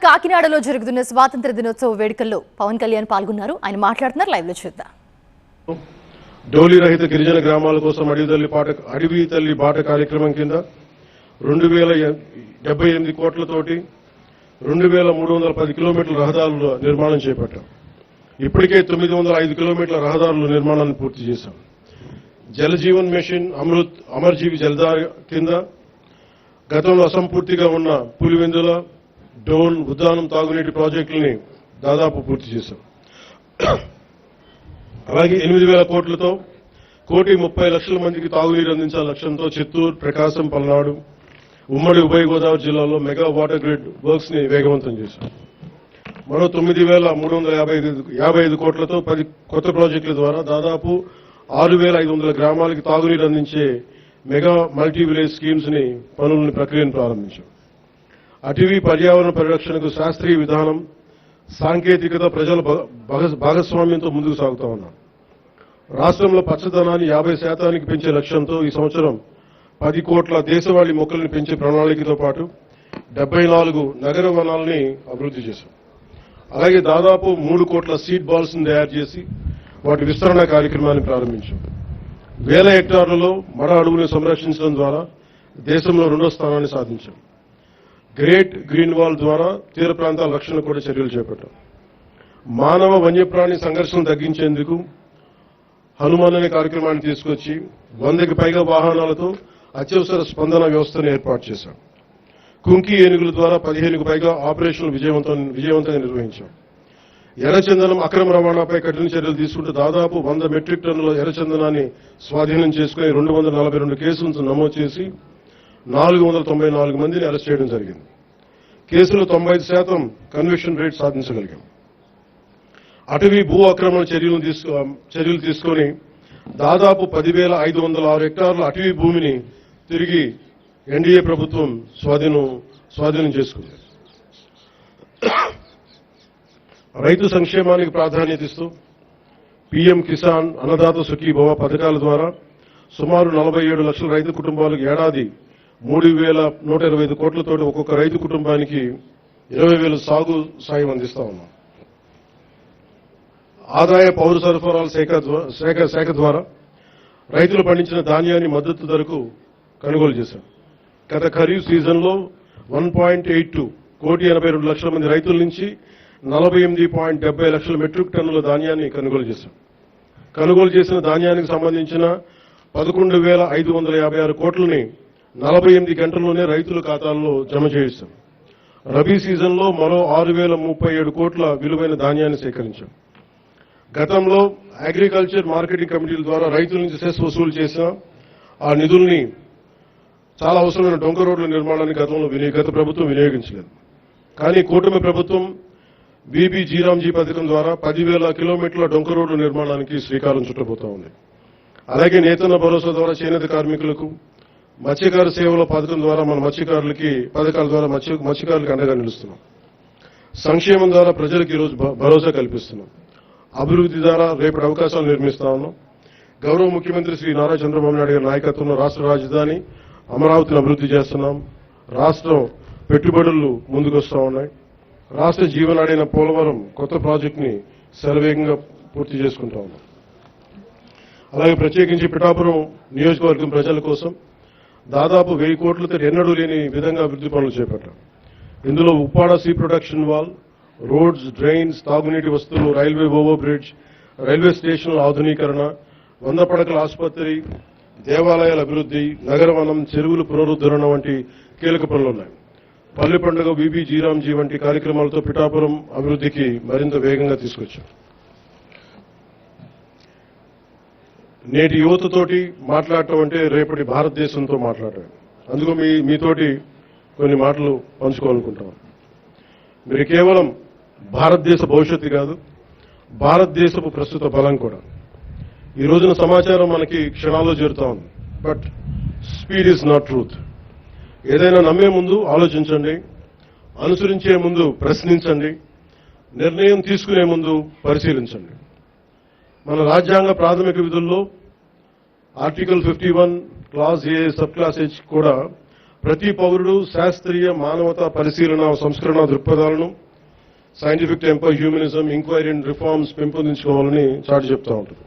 కాకినాడలో జరుగుతున్న స్వాతంత్ర దినోత్సవ వేడుకల్లో పవన్ కళ్యాణ్ పాల్గొన్నారు. ఆయన మాట్లాడుతున్నారు. లైవ్ లో చూద్దాం. డోలీ రహిత గిరిజన గ్రామాల కోసం అడవి తల్లి బాట కార్యక్రమం కింద 2078 కోట్లతోటి 2310 కిలోమీటర్ల రహదారుల నిర్మాణం చేపట్టాం. ఇప్పటికే 905 కిలోమీటర్ల రహదారుల నిర్మాణాన్ని పూర్తి చేశాం. జల్ జీవన్ మిషన్ అమృత్ అమర్ జీవి జలధార కింద గతంలో అసంపూర్తిగా ఉన్న పులివెందుల డోన్ ఉద్దానం తాగునీటి ప్రాజెక్టులని దాదాపు పూర్తి చేశాం. అలాగే 8,000 కోట్లతో 1,30,00,000 మందికి తాగునీరు అందించాల లక్ష్యంతో చిత్తూరు, ప్రకాశం, పల్నాడు ఉమ్మడి ఉభయ గోదావరి జిల్లాలో మెగా వాటర్ గ్రిడ్ వర్క్స్ ని వేగవంతం చేశాం. మరో 9,355 కోట్లతో 10 కొత్త ప్రాజెక్టుల ద్వారా దాదాపు 6,500 గ్రామాలకి తాగునీరు అందించే మెగా మల్టీ విలేజ్ స్కీమ్స్ ని ప్రక్రియను ప్రారంభించాం. అటవీ పర్యావరణ పరిరక్షణకు శాస్త్రీయ విధానం, సాంకేతికత, ప్రజల భాగస్వామ్యంతో ముందుకు సాగుతా ఉన్నాం. రాష్ట్రంలో పచ్చదనాన్ని 50% పెంచే లక్ష్యంతో ఈ సంవత్సరం 10 కోట్ల దేశవాళీ మొక్కలను పెంచే ప్రణాళికతో పాటు 74 నగర వనాలని అభివృద్ధి చేశాం. అలాగే దాదాపు 3 కోట్ల సీడ్ బాల్స్ ని తయారు చేసి వాటి విస్తరణ కార్యక్రమాన్ని ప్రారంభించాం. 1000 హెక్టార్లలో మడ అడవులను సంరక్షించడం ద్వారా దేశంలో 2వ స్థానాన్ని సాధించాం. గ్రేట్ గ్రీన్ వాల్ ద్వారా తీర ప్రాంతాల రక్షణ కూడా చర్యలు చేపట్టాం. మానవ వన్యప్రాణి సంఘర్షణను తగ్గించేందుకు హనుమాన్ అనే కార్యక్రమాన్ని తీసుకొచ్చి 100కి పైగా వాహనాలతో అత్యవసర స్పందన వ్యవస్థను ఏర్పాటు చేశాం. కుంకి ఏనుగుల ద్వారా 15కు పైగా ఆపరేషన్లు విజయవంతంగా నిర్వహించాం. ఎర్రచందనం అక్రమ రవాణాపై కఠిన చర్యలు తీసుకుంటూ దాదాపు 100 మెట్రిక్ టన్నుల ఎర్రచందనాన్ని స్వాధీనం చేసుకుని 242 కేసులను నమోదు చేసి 494 మందిని అరెస్ట్ చేయడం జరిగింది. కేసులో 95% కన్విక్షన్ రేట్ సాధించగలిగాం. అటవీ భూ ఆక్రమణ చర్యలు తీసుకొని దాదాపు 10,506 హెక్టార్ల అటవీ భూమిని తిరిగి ఎన్డీఏ ప్రభుత్వం స్వాధీనం చేసుకుంది. రైతు సంక్షేమానికి ప్రాధాన్యత ఇస్తూ పీఎం కిసాన్, అన్నదాత సుఖీభవ పథకాల ద్వారా సుమారు 47 లక్షల రైతు కుటుంబాలకు ఏడాది 3,125 కోట్లతో ఒక్కొక్క రైతు కుటుంబానికి 20,000 సాగు సాయం అందిస్తా ఉన్నాం. ఆదాయ పౌర సరఫరాల శాఖ ద్వారా రైతులు పండించిన ధాన్యాన్ని మద్దతు ధరకు కొనుగోలు చేశాం. గత ఖరీఫ్ సీజన్లో 1.82 కోటి 82 లక్షల మంది రైతుల నుంచి 48.70 లక్షల మెట్రిక్ టన్నుల ధాన్యాన్ని కొనుగోలు చేశాం. కొనుగోలు చేసిన ధాన్యానికి సంబంధించిన 11,556 కోట్లని 48 గంటల్లోనే రైతుల ఖాతాల్లో జమ చేయిస్తాం. రబీ సీజన్లో మరో 6,037 కోట్ల విలువైన ధాన్యాన్ని సేకరించాం. గతంలో అగ్రికల్చర్ మార్కెటింగ్ కమిటీల ద్వారా రైతుల నుంచి సెస్ వసూలు చేసిన ఆ నిధుల్ని చాలా అవసరమైన డొంక రోడ్ల నిర్మాణానికి గత ప్రభుత్వం వినియోగించలేదు. కానీ కూటమి ప్రభుత్వం బీబీ జీరాంజీ పథకం ద్వారా 10,000 కిలోమీటర్ల డొంక రోడ్ల నిర్మాణానికి శ్రీకారం చుట్టబోతా ఉంది. అలాగే నేతన్న భరోసా ద్వారా చేనేత కార్మికులకు, మత్స్యకార సేవల పథకం ద్వారా మన పథకాల ద్వారా మత్స్యకారులకు అండగా నిలుస్తున్నాం. సంక్షేమం ద్వారా ప్రజలకు ఈరోజు భరోసా కల్పిస్తున్నాం. అభివృద్ధి ద్వారా రేపటి అవకాశాలు నిర్మిస్తా ఉన్నాం. గౌరవ ముఖ్యమంత్రి శ్రీ నారా చంద్రబాబు నాయుడు గారి నాయకత్వంలో రాష్ట్ర రాజధాని అమరావతిని అభివృద్ధి చేస్తున్నాం. రాష్ట్రం పెట్టుబడులు ముందుకొస్తా ఉన్నాయి. రాష్ట్ర జీవనాడైన పోలవరం కొత్త ప్రాజెక్టుని శరవేగంగా పూర్తి చేసుకుంటా ఉన్నాం. అలాగే ప్రత్యేకించి పిఠాపురం నియోజకవర్గం ప్రజల కోసం దాదాపు 1000 కోట్లతో ఎన్నడూ లేని విధంగా అభివృద్ధి పనులు చేపట్టాం. ఇందులో Uppada sea protection wall, roads, drains, తాగునీటి వస్తువులు, రైల్వే ఓవర్ బ్రిడ్జ్, రైల్వే స్టేషన్ల ఆధునీకరణ, 100 పడకల ఆసుపత్రి, దేవాలయాల అభివృద్ధి, నగరవనం, చెరువులు పునరుద్ధరణ వంటి కీలక పనులున్నాయి. పల్లె పండుగ, బీబీ జీరాంజీ వంటి కార్యక్రమాలతో పిఠాపురం అభివృద్ధికి మరింత వేగంగా తీసుకొచ్చాం. నేటి యువతతోటి మాట్లాడటం అంటే రేపటి భారతదేశంతో మాట్లాడటం. అందుకు మీతోటి కొన్ని మాటలు పంచుకోవాలనుకుంటాం. మీరు కేవలం భారతదేశ భవిష్యత్తు కాదు, భారతదేశపు ప్రస్తుత బలం కూడా. ఈ రోజున సమాచారం మనకి క్షణాల్లో చేరుతా ఉంది. But speed is not truth. ఏదైనా నమ్మే ముందు ఆలోచించండి, అనుసరించే ముందు ప్రశ్నించండి, నిర్ణయం తీసుకునే ముందు పరిశీలించండి. మన రాజ్యాంగ ప్రాథమిక విధుల్లో article 51 clause A sub clause H కూడా ప్రతి పౌరుడు శాస్త్రీయ మానవతా పరిశీలన సంస్కరణ దృక్పథాలను scientific temper humanism inquiry and reforms పెంపొందించుకోవాలని చాటి చెప్తా ఉంటుంది.